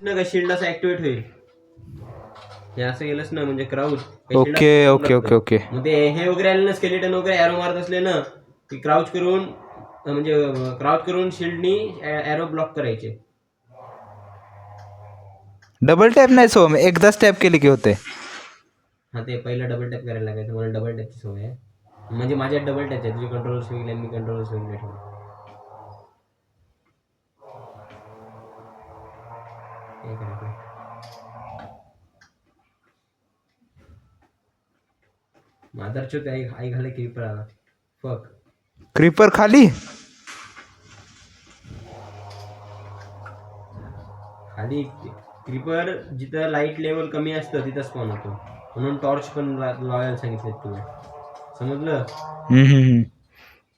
ना का शिल्ड असं ऍक्टिव्हेट होईल. हे असं केलंच ना म्हणजे crouch. Okay okay okay okay. मग ते हे वगैरे आले ना स्केलेटन वगैरे एरो मारत असले ना की क्राउच करून म्हणजे क्राउच करून शिल्डनी एरो ब्लॉक करायचे. डबल टॅप नाही सोम, एकदाच टॅप केले की होते. हा ते पहिलं डबल टॅप करायला लागायचं. मला डबल टॅपची सवय आहे. म्हणजे माझ्यात डबल टॅप आहे. तुझे कंट्रोलर्स वेगळे मी कंट्रोलर्स वेगळे ठेवले. मादरचोद आई घाले क्रीपर आला. फक क्रीपर खाली खाली क्रीपर जिथं लाईट लेवल कमी असतं तिथं स्पॉन होतो. म्हणून टॉर्च पण लावायला सांगितले तुला. समजलं?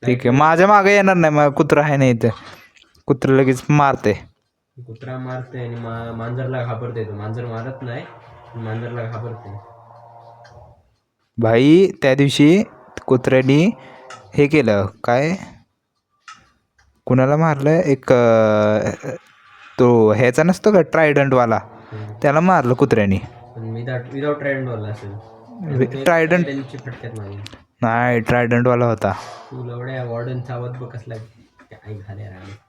ठीक आहे. माझ्या मागे येणार नाही, मग कुत्रा आहे नाही इथे. कुत्र लगेच मारते. कुत्रा मारते आणि मांजरला घाबरते. तो मांजर मारत नाही, मांजरला घाबरते. भाई त्या दिवशी कुत्र्यानी हे केलं काय, कुणाला मारलं, एक तो ह्याचा नसतो का ट्रायडंटवाला, त्याला मारलं कुत्र्यानी. विदाउट ट्रायडंटवाला असेल. ट्रायडंट फटक्यात मारली नाही, ट्रायडंटवाला होता. तू लवड्या वॉर्डन चावत बघ कसला आई घाले राहिले.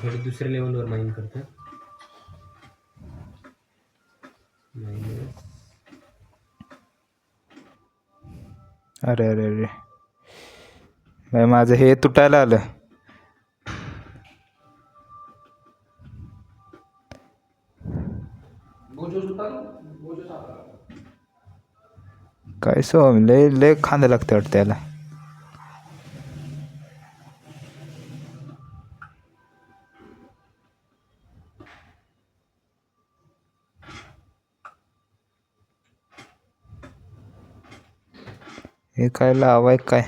थोडी दुसऱ्या लेवलवर माइन करतो. अरे अरे अरे भाई माझं हे तुटायला आलं. काय सो लय लय खांदा लागते वाटतं त्याला. हे काय लावाय काय.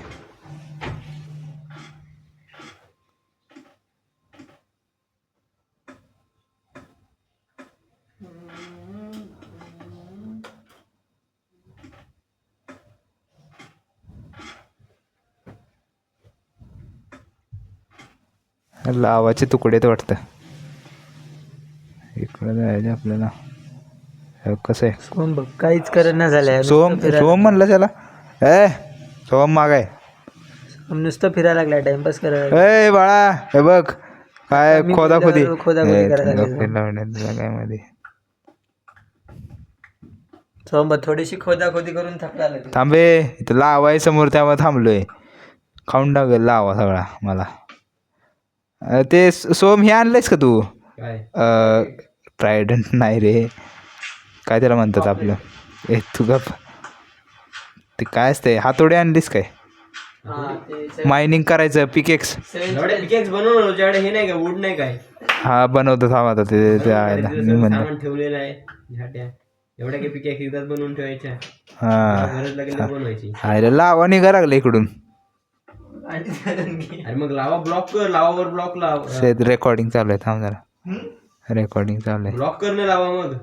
लावाचे तुकडे तर वाटतं. इकडे जायचं आपल्याला. कसं आहे सोम बघ काहीच करत झालंय. सोम म्हणलं त्याला. सोम मागाय नुसतं फिरायला लागलाय, टाइमपास करायला. ए बाळा हे बघ काय खोदाखोदी खोदाखोदी मध्ये. सोम थोडीशी खोदाखोदी करून थकला. थांबे, इथं लावाय समोर त्यामुळे थांबलोय. खाऊन टाकल लावा सगळा मला. ते सोम हे आणलंयस का तू? ट्रायडंट नाही रे, काय त्याला म्हणतात आपलं. तू गप. ते काय असते, हातोडे आणलीस काय? मायनिंग करायचं पिकेक्स बनवलं तुझ्याकडे. हे नाही का वूड नाही काय? हा बनवतो. थांब आता ते सामान ठेवलेलं आहे. एवढ्या काही पिके एकदाच बनवून ठेवायच्या. गरज लागेल बनवायची. अरे लावा निघा लागलं इकडून. अरे मग लावा ब्लॉक कर. लावावर ब्लॉक लाव. रेकॉर्डिंग चालू आहे. थांब जरा, रेकॉर्डिंग चालू आहे. ब्लॉक करणे लावा मग.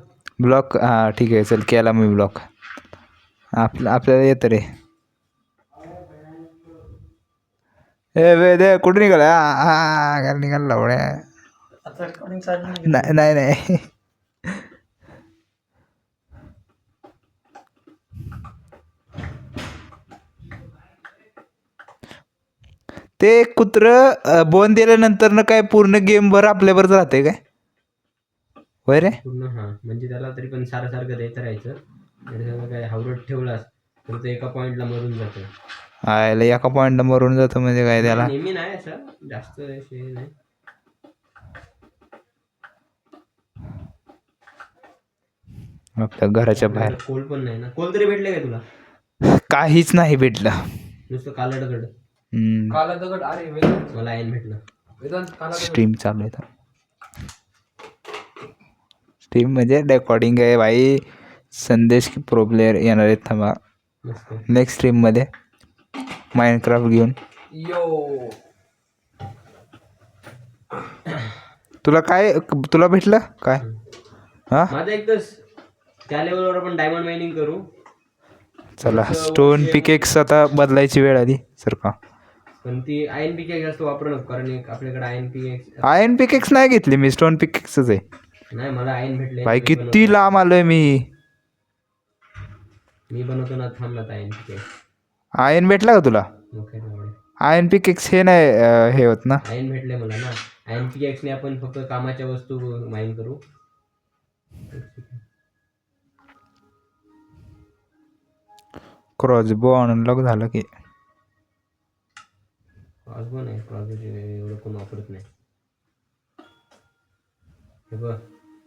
ब्लॉक हा ठीक आहे. चल केला मी ब्लॉक. आपल्याला येतं रे. दे कुठे निघाला? हा निघाला लावड्या. नाही नाही ते कुत्र बोन दिल्यानंतर ना काय पूर्ण गेमभर आपल्यावरच राहते काय? होय रे. पूर्ण हा म्हणजे त्याला तरी पण सारखं देत राहायचं. काय हावरट ठेवलास तर ते एका पॉइंटला मरून जातं. एका पॉइंटला मरून जातं म्हणजे काय त्याला? नेहमी नाही असं जास्त नाही. आपल्या घराच्या बाहेर कोल पण नाही ना. कोल तरी भेटले काय तुला? काहीच नाही भेटलं. नुसतं काला दगड. मला आयन भेटलं. स्ट्रीम चालू आहे. स्ट्रीम म्हणजे रेकॉर्डिंग आहे भाई. संदेश प्रो प्लेयर येणार आहेत. थांबा नेक्स्ट स्ट्रीम मध्ये माइनक्राफ्ट घेऊन. तुला काय तुला भेटलं काय? हा माझं एकच त्या लेवलवर आपण डायमंड मायनिंग करू. चला थोडंसं स्टोन वरती पिकेक्स आता बदलायची वेळ आली सर का. पण ती आयन पिकेक्स जास्त वापरू नको, कारण एक आपल्याकडे आयन पिकेक्स आयन पिकेक्स नाही घेतली मी, स्टोन पिकेक्सच आहे. नाही, मला आयन भेटले. भाई मी किती बनवतो. लांब आलोय मी बनवतो ना, थांब ना आयन पिकेक्स. आयन भेटला का तुला? मग काय नाही. आयन पिकेक्स हे नाही हे होत ना. आयन भेटले मला ना. आयन पिकेक्सने आपण फक्त कामाच्या वस्तू माइन करू. क्रॉसबो अनलॉक झालं की. क्रॉसबो नाही, क्रॉसबो एवढं कोण वापरत नाही. हे बघ,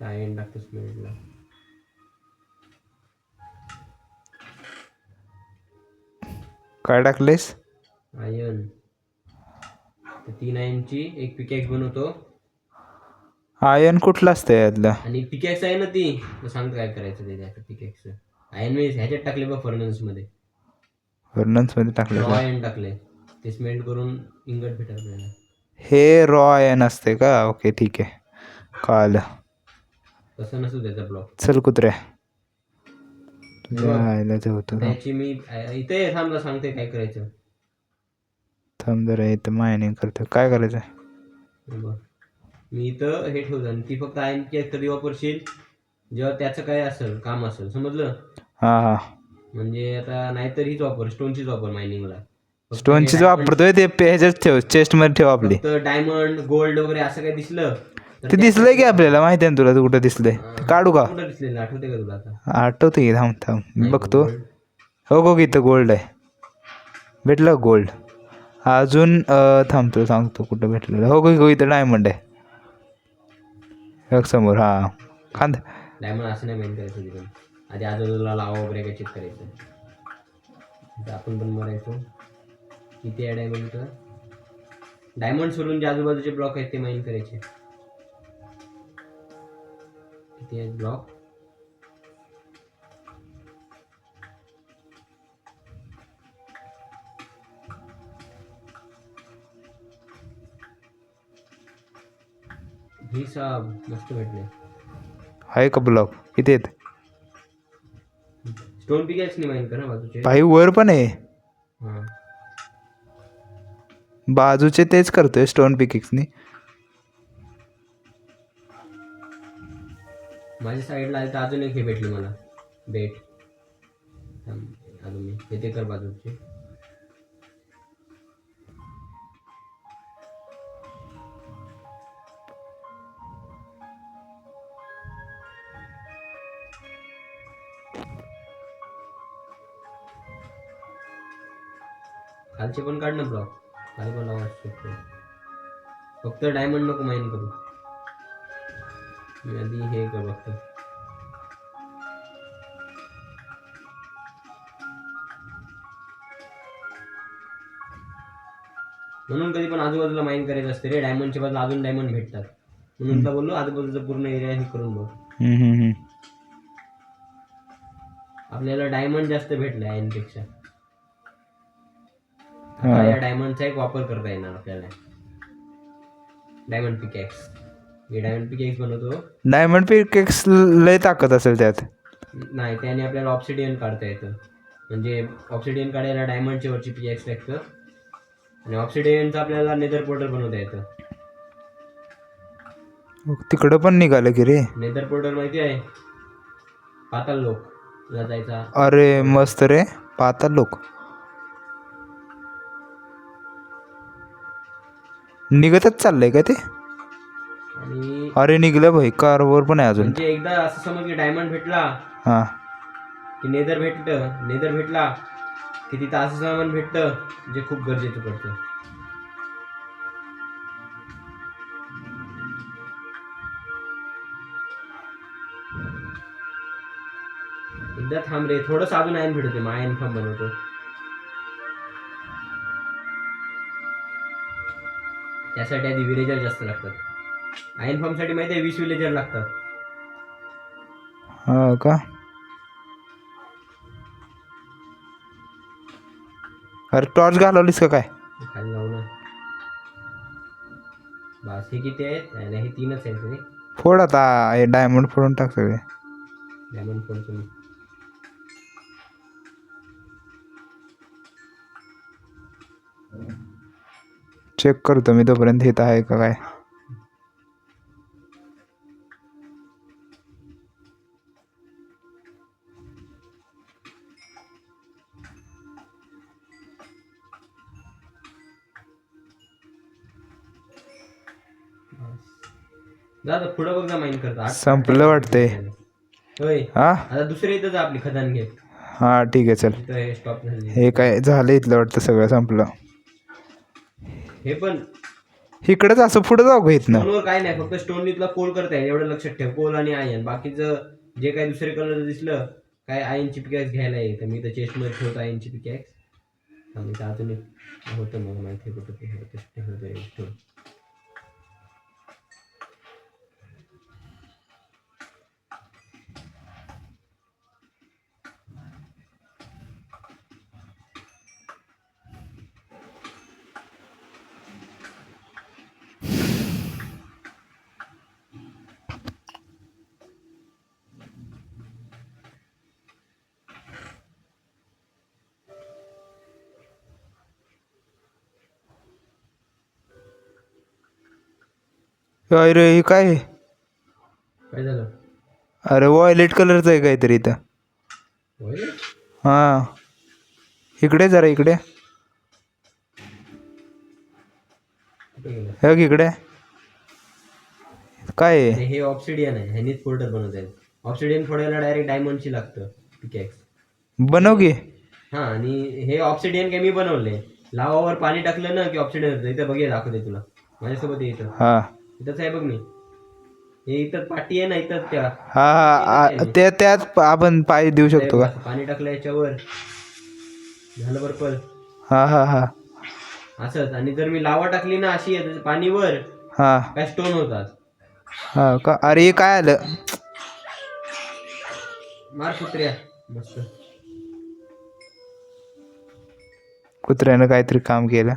आयन टाकतोस मिनिटला. काय टाकलेस? आयन 3 आयनची एक पिकॅक्स बनवतो. आयन कुठलं असतं यातलं? आणि पिकॅक्स आहे ना ती, तर सांगतो काय करायचं ते पिकॅक्स. आयन मी ह्याच्यात टाकले बघ, फर्नन्स मध्ये. फर्नन्स मध्ये टाकलं रॉ का? आयन टाकले, ते स्मेल्ट करून इंगट भेटत आपल्याला. हे रॉ आयन असते का? ओके ठीक आहे, कळालं. तसं नसतो त्याचा ब्लॉक. चल कुत्र्या, तुझ्या आईला ते होतं का? त्याची मी इथे थांबला सांगते काय करायचं. थांब जरा, इथं मायनिंग करतो. काय करायचं? हे बघ, मी इथं हे ठेवलं आणि ती फक्त आयन पिकॅक्स कधी वापरशील जेव्हा त्याचं काय असेल काम असेल, समजलं? हां हां, म्हणजे आता नाहीतर हीच वापर, स्टोनचीच वापर मायनिंगला. स्टोनचीच वापरतोय ते, ह्याच्यात ठेव, चेस्ट मध्ये ठेव आपली. फक्त डायमंड गोल्ड वगैरे असं काय दिसलं तर ते दिसलंय की आपल्याला, माहिती आहे ना तुला, तू कुठं दिसलंय? काढू का? कुठं दिसलेलं आठवते का तुला आता? आठवतं की, थांब थांब मी नाही, बघतो. gold. हो गो, इथं गोल्ड आहे. भेटलं गोल्ड अजून? थांबतो सांगतो कुठं भेटलेलं. हो गो, इथं डायमंड आहे बघ समोर. हां, खांद. डायमंड असं नाही माहिती करायचं तिथून. आधी आजूबाजूला लावा वगैरे काय चेक करायचं. आता आपण पण मरायचो. किती आहे डायमंड? तर डायमंड सोडून जे आजूबाजूचे ब्लॉक आहेत ते माइन करायचे. किती आहेत ब्लॉक? ही साब मस्त भेटले. आहे का ब्लॉक? किती आहेत? स्टोन पिकॅक्स नाही माइन करा बाजूचे. भाई वर पण आहे हां, बाजूचे, तेच करतोय स्टोन पिकेक्सनी. माझ्या साईडला आली तर अजून एक हे भेटली मला बेट. अजून मी हे ते कर बाजूचे. खालचे पण काढ ना ब्लॉक, खाली पण लावा शकतो. फक्त डायमंड नको माइन करू. मी आधी हे कर बघतो. म्हणून कधी पण आजूबाजूला माइन करायचं असते रे, डायमंडच्या बदला अजून डायमंड भेटतात. म्हणून तुला बोललो आजूबाजूचा पूर्ण एरिया हे करून बघ. आपल्याला डायमंड जास्त भेटले आयनपेक्षा. या डायमंडचा एक वापर करता येणार आपल्याला. डायमंड पिकॅक्स, हे डायमंड पिकॅक्स बनवतो. डायमंड पिकेक्स लय ताकद असेल त्यात. नाही, त्याने आपल्याला ऑब्सिडियन काढता येतं. म्हणजे ऑब्सिडियन काढायला डायमंडच्या वरची पिकॅक्स लागतं आणि ऑब्सिडियनचं आपल्याला नेदर पोर्टल बनवता येतं. तिकडं पण निघालं की रे. नेदर पोर्टल माहिती आहे? पाताल लोक जायचा. अरे मस्त रे, पाताल लोक. निघतच चाललंय का ते? आणि अरे निघलं भाई, कारवर पण आहे अजून. म्हणजे एकदा असं समज की डायमंड भेटला हां, की नेदर भेटला की तिथं असं सामान भेटतं जे खूप गरजेचं पडतं. एकदा थांब रे, थोडंसं अजून आयन भेटते, मग आयन फॉर्म बनवतो. त्यासाठी आधी विलेजर जास्त लागतात. आयन फॉर्म साठी माहिती आहे 20 विलेजर लागतात. हा का? अरे टॉर्च घालवलीस का काय? खाली लावू ना. बस, हे किती आहेत? हे 3च आहेत रे. फोड आता, हे डायमंड फोडून टाक सगळे. डायमंड फोडतो मी. चेक करतो मी तोपर्यंत इथं आहे का काय. दादा पुढं बघ ना माईन करता संपलं वाटतंय. होय हा आता दुसरे इथंच आपली खदान घे हा ठीक आहे चल. इथं हे स्टॉप झाली. हे काय झालं इथलं वाटतं सगळं संपलं. हे पण इकडंच असं पुढं जाऊ का इथनं. स्टोनवर काय नाही, फक्त स्टोन तुला कोल करता येईल एवढं लक्षात ठेव. कोल आणि आयन, बाकीचं जे काही दुसरे कलर दिसलं काय आयनची पिकॅक्स घ्यायला येईल. मी तर चेस्टमध्ये ठेवतो आयनची पिकॅक्स. आणि अजून एक होतं मला माहिती कुठं ते होतं. अरे हे काय आहे? काय झालं? अरे वॉयलेट कलरचं आहे काहीतरी इथं. होय हां इकडे जरा इकडे कुठे गेलं? हे बघ इकडे काय आहे? हे ऑप्सिडियन आहे, ह्यानीच फोल्डर बनवत आहे. ऑप्सिडियन फोडायला डायरेक्ट डायमंडची लागतं पिकॅक्स. बनव की. हा आणि हे ऑप्सिडियन काय मी बनवलंय. लावावर पाणी टाकलं ना की ऑप्सिडियन होतं. इथं बघ, दाखवते तुला माझ्यासोबत ये इथं. हां इथंच आहे बघ मी. हे इथं पाटी आहे ना, इथं त्या हा त्यात आपण पाय देऊ शकतो का? पाणी टाकलं याच्यावर झालं पर्पल हां हां हां असंच. आणि जर मी लावा टाकली ना अशी पाणीवर, हां काय स्टोन होतात. हां का. अरे हे काय आलं? मार कुत्र्या मस्त. कुत्र्यानं काहीतरी काम केलं.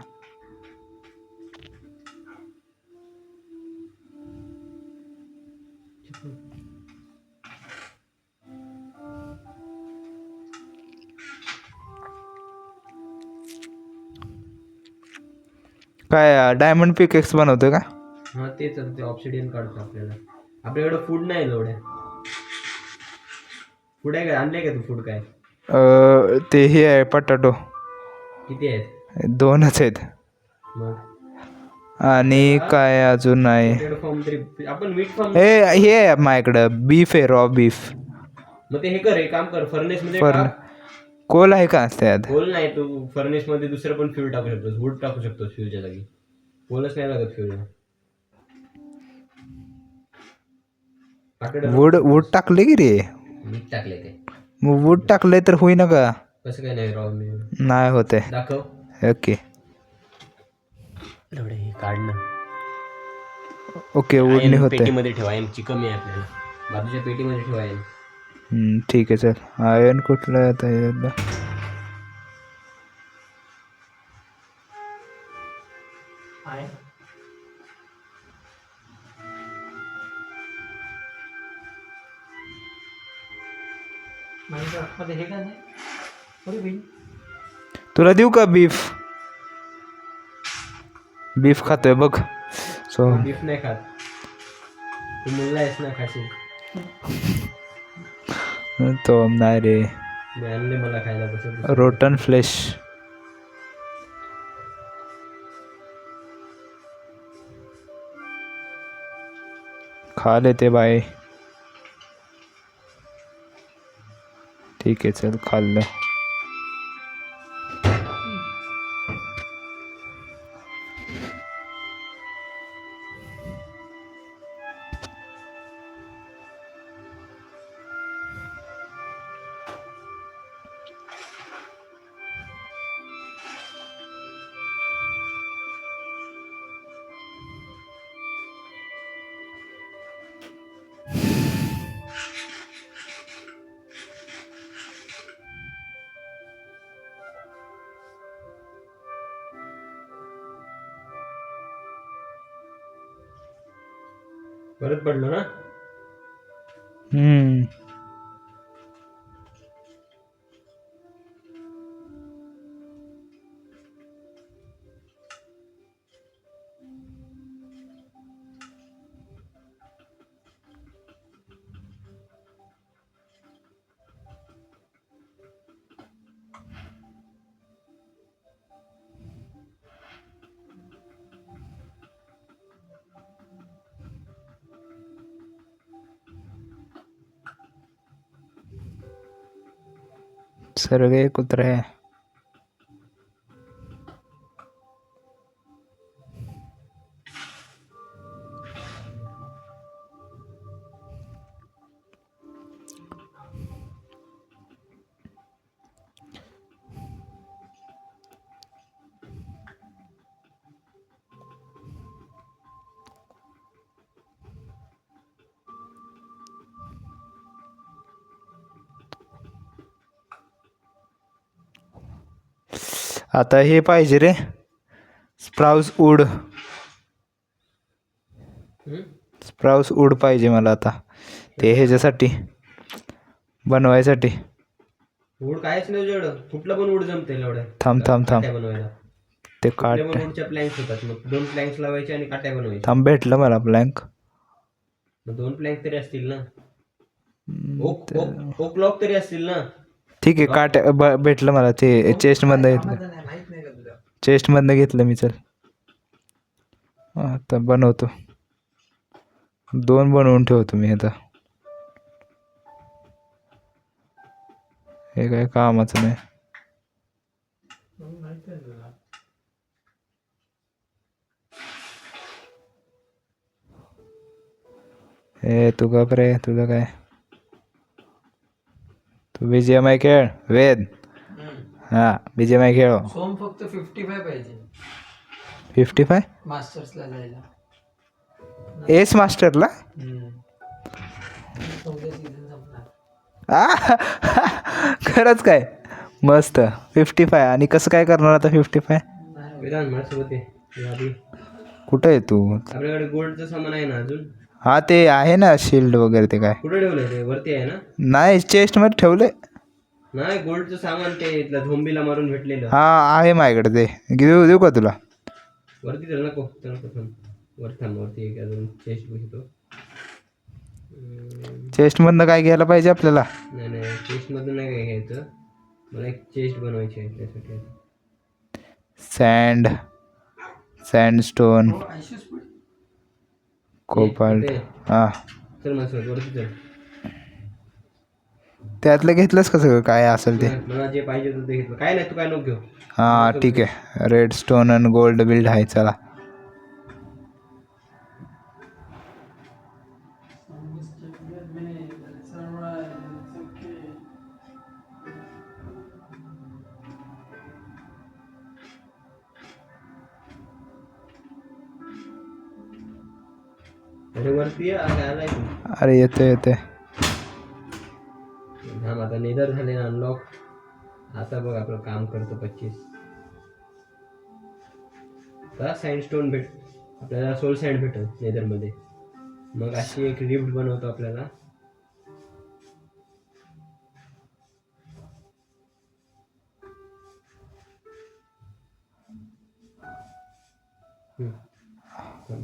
काय डायमंड पिकेक्स बनवतोय का? हा तेच ते ऑप्सिडियन काढतो आपल्याला. आपल्याकडे फूड नाही लोड्या. फूड आहे का? आणले का तू फूड काय? ते हे आहे पटाटो. किती आहेत? 2च आहेत. मग आणि काय अजून आहे? पोटॅटो फॉर्म तरी आपण मीट फॉर्म. हे आहे माझ्याकडं बीफ आहे, रॉ बीफ. मग ते हे कर, हे काम कर, फर्नेस मध्ये फर्न टाक. कोल आहे का त्यात? कोल नाही, तू फर्नेस मध्ये दुसरं पण फ्यूल टाकू शकतोस. वूड टाकू शकतोस फ्यूलच्या जागी. कोलच नाही लागत फ्यूलला. वूड टाकले की रे. मीठ टाकले ते. मग वूड टाकले तर होईना का? कसं काय नाही रॉ मी नाही होते. दाखव. ओके एवढे हे काढणं. ओके वूडने होते. पेटीमध्ये ठेवा, एमची कमी आहे आपल्याला. बाजूच्या पेटीमध्ये ठेवा एम. ठीक आहे चल. आयन कुठलं आता हे? हे काय नाही. तुला देऊ का बीफ? बीफ खातोय बघ. सो बीफ नाही खात तू, मुलगा आहेस ना, खाशील. तो नाही रे. मी आणले मला खायला. कसं रोटन फ्लेश. खा लेते बाय. ठीक आहे चल खाल्लं. परत पडलो ना. सरगे कुत्रे. आता हे पाहिजे रे, स्प्राउस वूड. हम्म? स्प्राउस वूड पाहिजे मला आता, ते ह्याच्यासाठी बनवायसाठी. वूड कायच नाही तुझ्याकडं, कुठलं पण वूड जमते एवढं. थांब थांब थांब, काट्या बनवायला ते कुठल्या काट. पण वूडच्या प्लॅन्क्स होतात, मग 2 प्लॅन्क्स लावायचे आणि काट्या बनवायच्या. थांब, भेटलं मला ब्लँक. मग 2 प्लॅन्क तरी असतील ना. ओक ओक ओक लॉक तरी असतील ना. ठीक आहे, काट्या भेटलं मला. ते चेस्टमधनं घेतलं, माहित नाही का तुला? चेस्टमधनं घेतलं मी. चल आता बनवतो, 2 बनवून ठेवतो मी आता. हे काय कामाचं नाही. माहित आहे तुला. हे तू गप रे, तुझं काय. तू BGMI खेळ वेद. हा, BGMI खेळ. सोम फक्त 55 पाहिजे 55 मास्टर्सला जायला. एस मास्टरला. चौदा सीझन संपला. खरंच काय, मस्त. 55 आणि कसं काय करणार आता 55? वेदांत माझ्यासोबत आहे. हे आधी कुठं आहे तू? आपल्याकडे गोल्डचं सामान आहे ना अजून. हा, ते आहे ना शिल्ड वगैरे. ते काय कुठे ठेवलंय ते? वरती आहे ना. नाही, चेस्टमध्ये ठेवले. नाही, गोल्डचं सामान ते इथलं झोंबीला मारून भेटलेलं. हा, आहे माझ्याकडे. ते देऊ देऊ का तुला? वरती तर नको, तर नको. थांब, वर थांब. वरती एक अजून चेस्ट घेतो. चेस्टमधनं काय घ्यायला पाहिजे आपल्याला? नाही नाही, चेस्टमधून नाही काय घ्यायचं. मला एक चेस्ट बनवायची आहे त्यासाठी. सँडस्टोन, आयशूस पुढे कोबाल्ट. हा, चल मग वरती चल. त्यातलं घेतलंस का सगळं काय असेल ते? मला जे पाहिजे होतं ते घेतलं. काय नाही, तू काय नको घेऊ. हा, ठीक आहे. रेड स्टोन आणि गोल्ड बिल्ड आहे. चला. अरे वरती आलाय तू. अरे येते येते. थांब, आता नेदर झाले ना अनलॉक. आता बघ आपलं काम करतो 25. आता सँडस्टोन आपल्याला सोल सँड भेटेल नेदरमध्ये. मग अशी एक लिफ्ट बनवतो आपल्याला.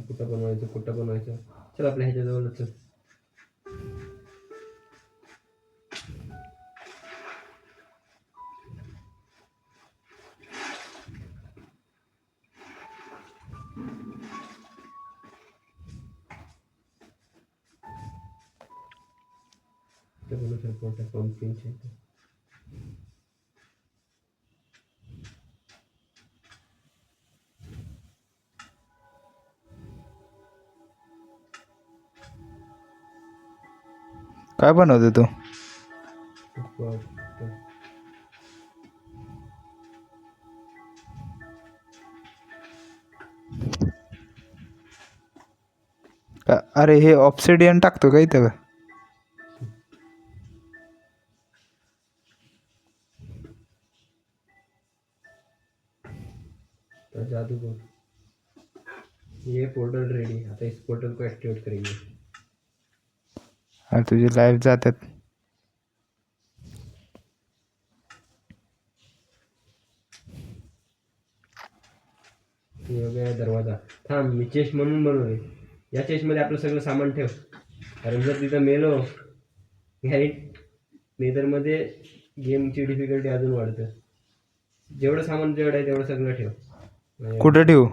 कुठं बनवायचं. चल आपल्या ह्याच्याजवळच चल. काय बनवतो तू? अरे हे ऑब्सिडियन टाकतो का इथं? जादू बोल. ये पोर्टल रेडी. आता इस पोर्टल को एक्टिवेट करेंगे. अरे तुझी लाईफ जातात. दरवाजा. थांब, मी चेस्ट म्हणून बनवले. या चेस्टमध्ये आपलं सगळं सामान ठेव. कारण जर तिथं मेलो नेदरमध्ये गेमची डिफिकल्टी अजून वाढतं. जेवढं सामान तुझ्याकडे आहे तेवढं सगळं ठेव. कुठं ठेवू?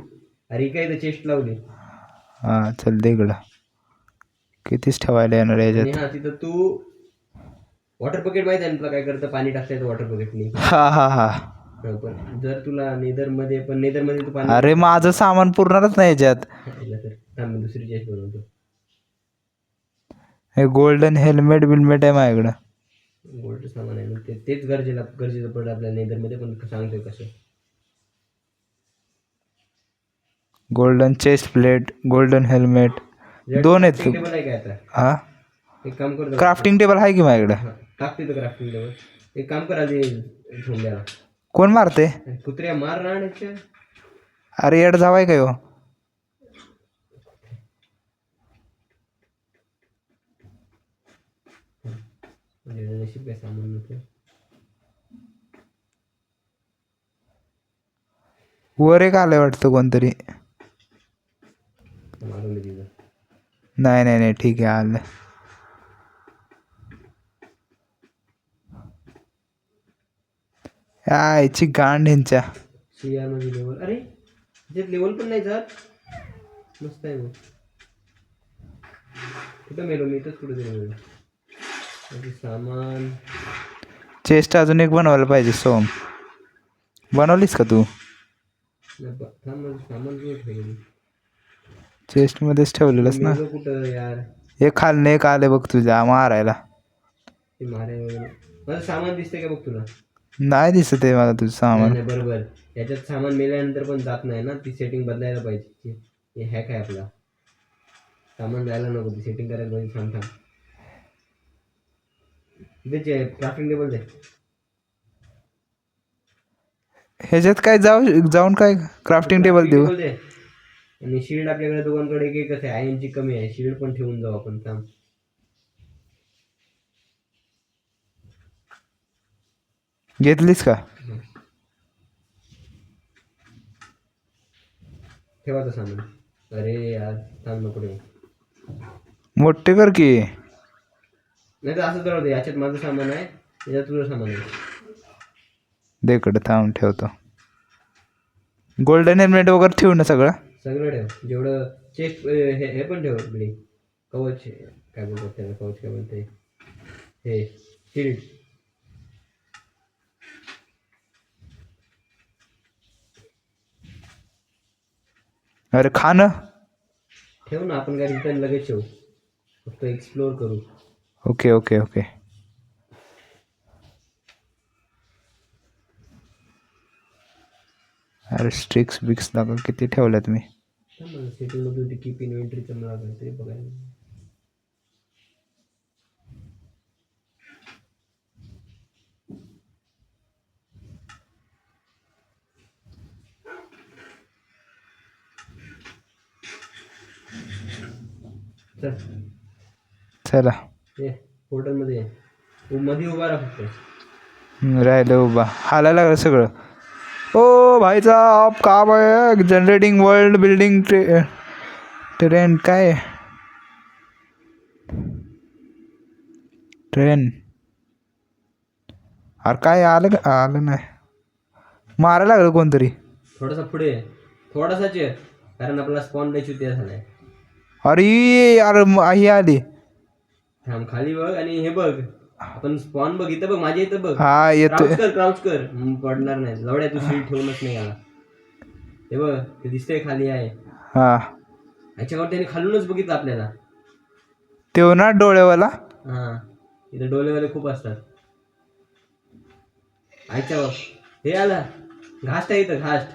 अरे काय इथं चेस्ट लावली. हा, चल दे इकडं. कितीच ठेवायला येणार आणि याच्यात? हा, तिथं तू वॉटर बकेट माहिती आहे ना तुला काय करतं, पाणी टाकता येतं वॉटर बकेटनी. हा हा हा पण जर तुला नेदरमध्ये तू पाणी अरे माझं सामान पुरणारच नाही याच्यात. याला तर थांब, मी दुसरी चेस्ट बनवतो. हे गोल्डन हेल्मेट बिल्मेट आहे माझ्याकडं. गोल्ड सामान आहे ना, तेच गरजेचं पडलं आपल्याला नेदरमध्ये, पण सांगतोय कसं. Golden chest plate, golden helmet, दोन आहेत. टेबल आहे काय आता? हा एक काम कर, क्राफ्टिंग टेबल आहे की माझ्याकडं. टाक तिथं क्राफ्टिंग टेबल. एक काम कर, आधी झोंब्याला कोण मारते? कुत्र्या मार राहण्याच्या. अरे येड जावाय काय हो. नशीब काय सामान नव्हतं. वर एक आलंय वाटतं कोणतरी. मारून तिथं. नाही नाही नाही ठीक आहे आलं. याची गांड ह्यांच्या. मध्ये लेवल, अरे त्याच्यात लेवल पण नाही जात. मस्त आहे मग. कुठं मेलो मी, इथंच कुठं तरी मेलो. सामान चेस्ट अजून एक बनवायला पाहिजे सोम. बनवलीस का तू? सामान ठेवलं चेस्ट मध्येच ठेवलेलंस ना. कुठं यार. हे खाल्ले एक आले बघ तुझ्या मारायला. ते माझं सामान दिसतंय का बघ तुला? नाही दिसत आहे मला तुझं सामान. नाही बरोबर, याच्यात सामान मेल्यानंतर पण जात नाही ना, ती सेटिंग बदलायला पाहिजे. हे हॅक आहे आपला. सामान जायला नको, ती सेटिंग करायला पाहिजे. थांब तिथे क्राफ्टिंग टेबल दे. ह्याच्यात काय जाऊन काय क्राफ्टिंग टेबल देऊ. दे. आणि शिल्ड आपल्याकडे दोघांकडे एक एकच आहे, आयनची कमी आहे. शिल्ड पण ठेवून जाऊ आपण. थांब, घेतलीस का? ठेवायचं सामान. अरे यार थांब, नको ठेवू. मोठे कर की. नाही तर असं तर याच्यात माझं सामान आहे, याच्यात तुझं सामान आहे. देकडे थांब ठेवतो. गोल्डन हेल्मेट वगैरे ठेवू ना सगळं. सगळं ठेव, जेवढं चेस्ट हे पण ठेव. आपली कवच, काय बोलतात त्याला, कवच काय बोलते, हे शिल्ड. अरे खाणं ठेव ना, आपण काय रिटर्न लगेच ठेवू, फक्त एक्सप्लोर करू. Okay okay okay. अरे स्ट्रिक्स बिक्स दाखव किती ठेवल्यात मी. मला सेटिंगमधून ते कीप इन्व्हेंटरीचं मला काहीतरी बघायला. चला ये पोर्टलमध्ये ये, तू मध्ये उभा राहा फक्त. राहिलं उभा, हालायला लागलं सगळं. ओ भाईचा आप काम आहे. जनरेटिंग वर्ल्ड बिल्डिंग ट्रेन काय ट्रेन. अरे काय आलं का? आलं नाही. मारायला लागलं कोणतरी. थोडासा पुढे ये, थोडासाच ये, कारण आपला स्पॉन लय चुतिया झालाय. अरे अरे ही आली. थांब, खाली बघ आणि हे बघ, आपण स्पॉन बघ, इथं बघ, माझ्या इथं बघ. हा येतोय. क्राउच कर, पडणार नाही. लवड्या तू शील्ड ठेवूनच नाही आला. हे बघ, ते दिसतंय खाली आहे. हा याच्यावर त्याने खालूनच बघितलं आपल्याला. तेव्हा ना डोळेवाला. हा, इथं डोलेवाले खूप असतात. याच्यावर हे आला, घास्ट आहे इथं, घास्ट.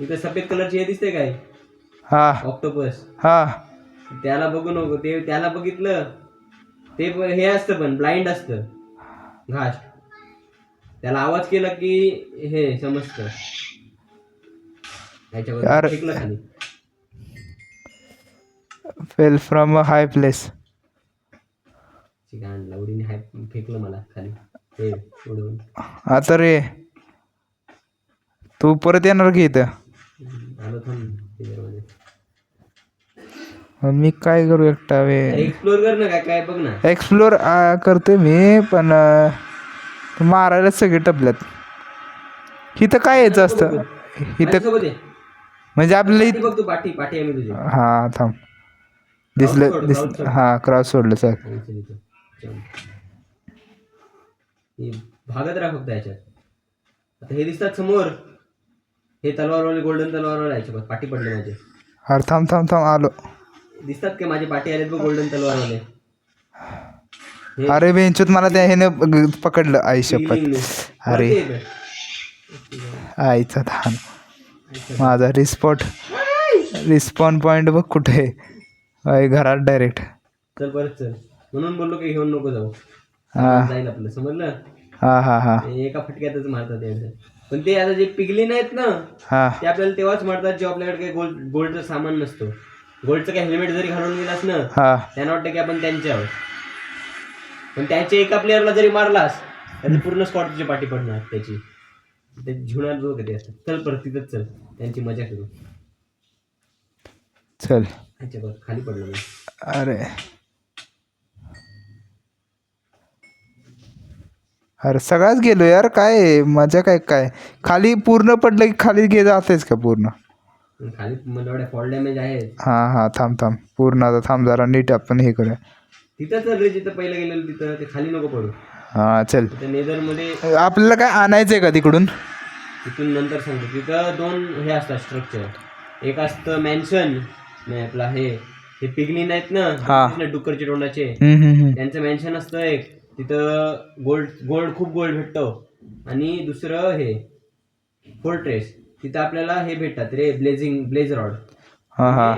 इथं सफेद कलरची हे दिसते काय, हा ऑक्टोपस. हा त्याला बघू नको, ते त्याला बघितलं ते हे असतं, पण ब्लाइंड असतं घास्ट. त्याला आवाज केला की हे समजतं. याच्यावर फेकलं खाली. Fell from a high place. लावडीने हाय फेकलं मला खाली, हे उडवून. आता रे तू परत येणार की इथं. आलो थांब त्याच्यामध्ये. मी काय करू एकटा वे. एक्सप्लोर कर ना, काय काय बघ ना. एक्सप्लोर करतोय मी, पण मारायला सगळे टपल्यात. इथं काय यायचं असतं इथं, म्हणजे आपल्याला बघ तू, पाठी पाठी आहे मी तुझी. हा थांब, दिसलं. हा क्रॉस सोडलं सर. हे भागत राहा फक्त याच्यात. आता हे दिसतात समोर, हे तलवारवाले गोल्डन तलवारवाले यायचे बघ, पाठी पडले माझे. अरे थांब थांब थांब आलो. दिसतात का माझे पाठी आलेत बघ गोल्डन तलवारवाले. हे अरे बेंचूत मला त्या ह्याने पकडलं आई शपथ. पिगलिंगने. अरे वरती आहे आईचा धान. ते. माझा रिस्पॉन पॉईंट बघ कुठे आहे. आई घरात डायरेक्ट. चल परत चल, म्हणून बोललो की घेऊन नको जाऊ. हा जाईल आपलं, समजलं. हा हा हा ते एका फटक्यातच मारतात यायचं. पण ते आता जे पिगलिन आहेत ना, हा ते आपल्याला तेव्हाच मारतात जेव्हा आपल्याकडे काही गोल्डचं सामान नसतं. गोल्डचं काही हेल्मेट जरी घालून गेलास ना, हा त्यांना वाटतं की आपण त्यांचे आहोत. पण त्यांच्या एका प्लेअरला जरी मारलास त्याचं पूर्ण स्कॉट तुझी पाठी पडणार त्याची. ते झुणार जो कधी असतात. चल परत तिथंच चल, त्यांची मजा करू. चल. अच्छा बघ खाली पडलो मी. अरे अरे सगळाच गेलो यार. काय मजा काय काय खाली पूर्ण पडलं की खाली जातेच का पूर्ण. खाली मला एवढ्या फॉल डॅमेज आहे. हा हा थांब थांब पूर्ण आता थांब जरा नीट आपण हे करूया. तिथं चल रे, जिथं पहिलं गेलेलं तिथं. ते खाली नको पडू. हा चल. तिथं नेदरमध्ये आपल्याला काय आणायचंय का तिकडून. तिथून नंतर सांगतो. तिथं 2 हे असतात स्ट्रक्चर. एक असतं मॅन्शन, आपला हे पिगलिन आहेत हा. ना डुक्करचे तोंडाचे, हम्म. त्यांचं मॅन्शन असतं एक. तिथं गोल्ड खूप गोल्ड भेटतो. आणि दुसरं हे फोर्ट्रेस, तिथं आपल्याला हे भेटतात रे, ब्लेज रॉड. हा हा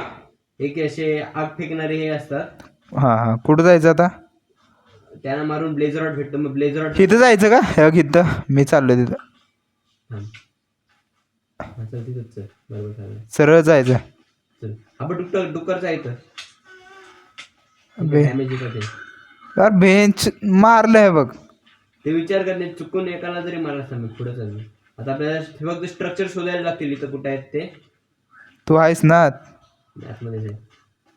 एक असे आग फेकणारे हे असतात, हा हा कुठं जायचं आता. त्यांना मारून ब्लेज रॉड भेटतो. मग ब्लेज रॉड तिथं जायचं का हे इथं मी चाललोय तिथं. चल तिथंच चल. बरोबर चालेल. सरळ जायचं. चल आपण डुक्करचा इथं बे डॅमेज येतं ते. यार बेंच मारलंय बघ. ते विचार करणे, चुकून एकाला जरी मारला असता मी पुढे चाललो. आता आपल्याला फक्त स्ट्रक्चर शोधायला लागतील. इथं कुठे आहेत ते तू आहेस ना. आतमध्येच आहे.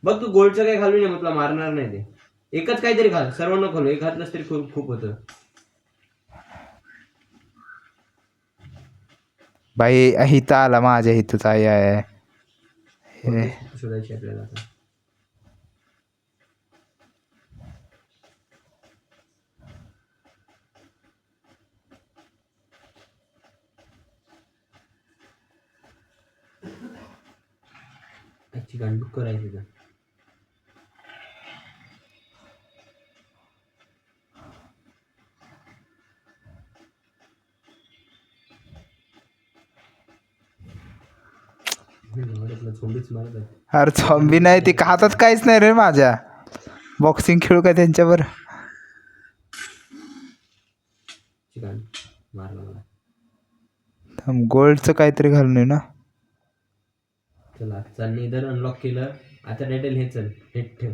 बघ तू गोल्डचं काही घालू नये, मग तुला मारणार नाही ते. एकच काहीतरी घाल, सर्व नको घालू. एक घातलंस तरी खूप होतं. बाई इथं आला माझ्या इथंच आहे. हे शोधायची आपल्याला आता. अच्छी गांडूक करायची का. झोंबीच मारत आहे. अरे झॉम्बी नाही ती हातात काहीच नाही रे माझ्या. बॉक्सिंग खेळू का त्यांच्यावर. चिकन मारला मला. थांब गोल्डचं काहीतरी घालून ये ना. चला आजचा नेदर अनलॉक केलं. आता टायटल हे चल हेट ठेव.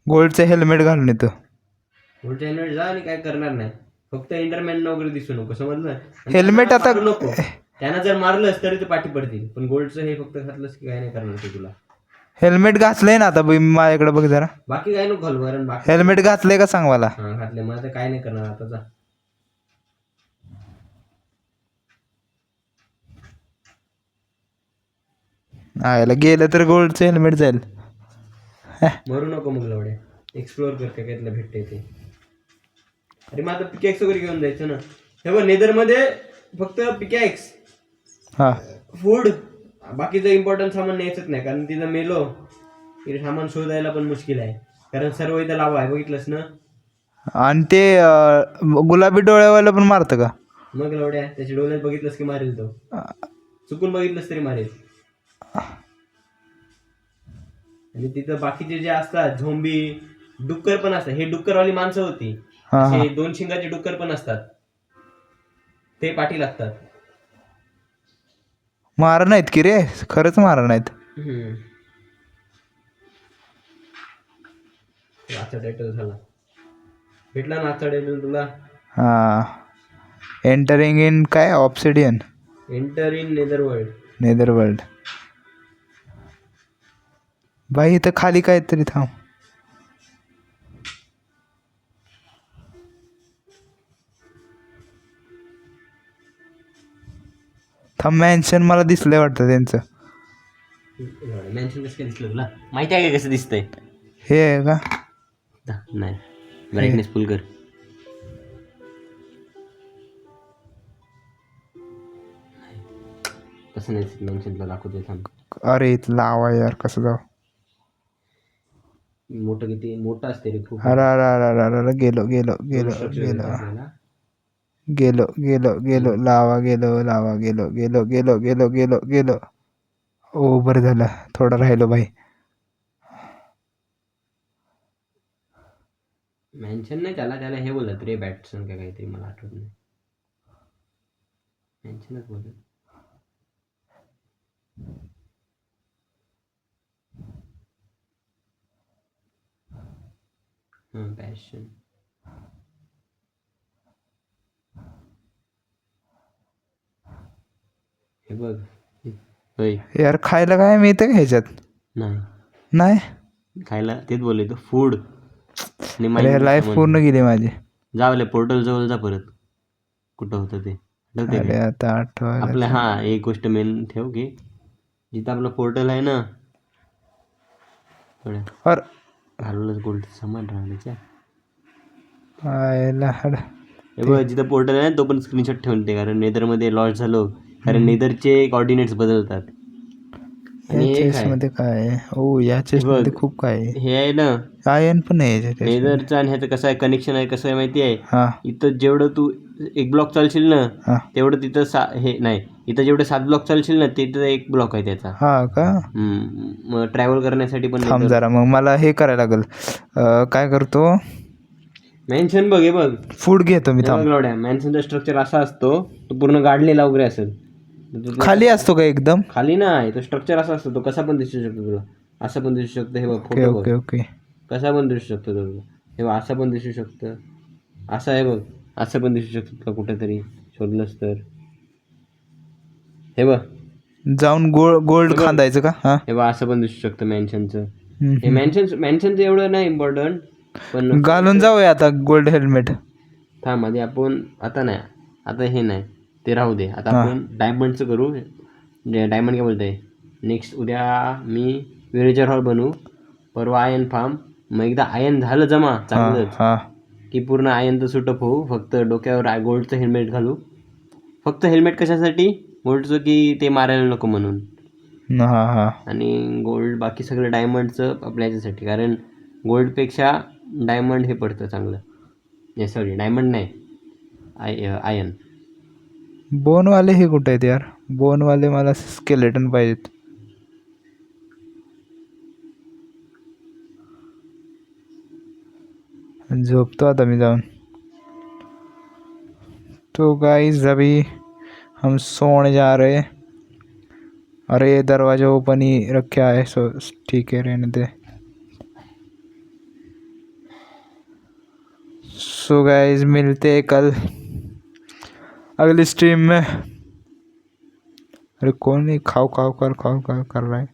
गोल्डचं हेल्मेट घालून येतो. गोल्डच्या हेल्मेट जा आणि काय करणार नाही. फक्त इंटरमॅन वगैरे दिसू नको, समजलं. आणि हेल्मेट त्यांना आता मारू नको. त्यांना जर मारलंस तरी ते पाठी पडतील. पण गोल्डचं हे फक्त घातलंस की काय नाही करणार ते तुला. हेल्मेट घातलंय ना आता माझ्याकडे बघ जरा. बाकी काय नको घालू, कारण बाकी हेल्मेट घातलंय का सांग मला. हा घातले. मला तर काय नाही करणार आता. जा याला गेलं तर गोल्डचं हेल्मेट जाईल. मरू नको मग लवड्या. एक्सप्लोअर कर काय काय तुला भेटते ते. अरे मग आता पिकॅक्स वगैरे घेऊन जायचं ना. हे बघ नेदरमध्ये फक्त पिकॅक्स, हा फूड, बाकीचं इम्पॉर्टंट सामान न्यायचंच नाही. कारण तिथं मेलो की सामान शोधायला पण मुश्किल आहे. कारण सर्व इथं लावा आहे, बघितलंस ना. आणि ते गुलाबी डोळ्यावाला पण मारतं का. मग लवड्या त्याच्या डोळ्यात बघितलंस की मारेल तो. चुकून बघितलंस तरी मारेल. आणि तिथं बाकीचे जे असतात झोंबी, डुक्कर पण असतात. हे डुक्करवाली माणसं होती. हा हा असे 2 शिंगाचे डुक्कर पण असतात, ते पाठी लागतात. मार नाहीत की रे, खरंच मार नाहीत. आजचा टायटल झाला. भेटला ना आजचा टायटल तुला. हा एंटरिंग इन काय obsidian. Enter in netherworld. Netherworld. बाई इथं खाली काहीतरी थांब. मॅन्शन मला दिसलंय वाटतं त्यांचं. मॅन्शन कसं काय दिसलं तुला. माहिती आहे का कसं दिसतंय. हे आहे का. नाही ब्राईटनेस फुल कर. तसं नाही मेन्शनला दाखवते थांब. अरे इथं लावा यार, कसं जाऊ. मोठं किती मोठं असते रे खूप. अरे अरे अरे अरे अरे अरे, गेलो गेलो गेलो Structure गेलो भेटतं आपल्याला. गेलो गेलो गेलो लावा गेलो लावा गेलो गेलो गेलो गेलो गेलो गेलो. ओ बरं झालं, थोडं राहिलो भाई. मेन्शन नाही त्याला हे बोलत रे बॅटसन का काहीतरी, मला आठवत नाही. मेन्शनच बोलत. पॅशन. हे बघ. होय. यार खायला काय मिळतं का ह्याच्यात? नाही नाही. खायला तेच बोलले तो फूड. अरे लाईफ पूर्ण गेली माझी. जावले पोर्टल जवळ जा परत. कुठं होतं ते आठवते अरे का? आता आठवायला. आपलं हा एक गोष्ट मेन ठेव की जिथं आपलं पोर्टल आहे ना, अरे घालवलंच गोल्ड सामान राहण्याच्या. आयला हड. हे बघ जिथं पोर्टल आहे ना, तो पण स्क्रीनशॉट ठेवून दे, कारण नेदरमध्ये लॉस झालो, कारण नेदरचे कॉर्डिनेट्स बदलतात. आणि या हे चेस्ट काय मध्ये काय आहे? ओ या चेस्ट मध्ये खूप काय आहे. हे आहे ना आयन पण आहे याच्या chest मध्ये. नेदरचं आणि ह्याचं कसं आहे कनेक्शन आहे, कसं आहे माहिती आहे. हा इथं जेवढं तू एक ब्लॉक चालशील ना, हा तेवढं तिथं हे नाही, इथं जेवढे 7 ब्लॉक चालशील ना, तिथं एक ब्लॉक आहे त्याचा. हा का. मग ट्रॅव्हल करण्यासाठी पण थांब जरा, मग मला हे करायला लागेल. काय करतो, मेन्शन बघ. हे बघ फूड घेतो मी. थांब. मॅन्शनचा स्ट्रक्चर असा असतो, तो पूर्ण गाडलेला वगैरे असेल. खाली असतो का एकदम? खाली नाही, तो स्ट्रक्चर असा असतो, तो कसा पण दिसू शकतो तुला. असं पण दिसू शकतं. हे बघ ओके फोटो बघ, ओके ओके. कसा पण दिसू शकतो तुला. हे बघ असं पण दिसू शकतं, असं आहे बघ, असं पण दिसू शकतं तुला कुठेतरी शोधलंस तर. हे बघ जाऊन गोल्ड खांदायचं का? हा हे बघ असं पण दिसू शकतं मॅन्शनचं. हे मॅन्शनचं एवढं नाही इम्पॉर्टंट, पण घालून जाऊया आता गोल्ड हेल्मेट. थांब आधी आपण, आता नाही, आता हे नाही ते राहू दे. आता आपण डायमंडचं करू. डायमंड काय बोलतंय, नेक्स्ट उद्या मी विलेजर हॉल बनवू, परवा आयन फार्म. मग एकदा आयन झालं जमा चांगलंच हा की पूर्ण आयनचं सुटअप होऊ, फक्त डोक्यावर गोल्डचं हेल्मेट घालू. फक्त हेल्मेट कशासाठी, गोल्डचं की ते मारायला नको म्हणून. हा हा. आणि गोल्ड बाकी सगळं डायमंडचं आपल्या ह्याच्यासाठी, कारण गोल्डपेक्षा डायमंड हे पडतं चांगलं. नाही सॉरी डायमंड नाही, आयन. बोनवाले हे कुठे आहेत यार? बोनवाले मला स्केलेटन पाहिजेत. झोपतो आता मी जाऊन. तो गाइस अभी हम सोने जा रहे हैं. अरे दरवाजा ओपन ही रखा है, सो ठीक है रहने दे. सो गाइस मिलते हैं कल अगली स्ट्रीम में. अरे कौन नहीं खाओ खाओ कर रहा है.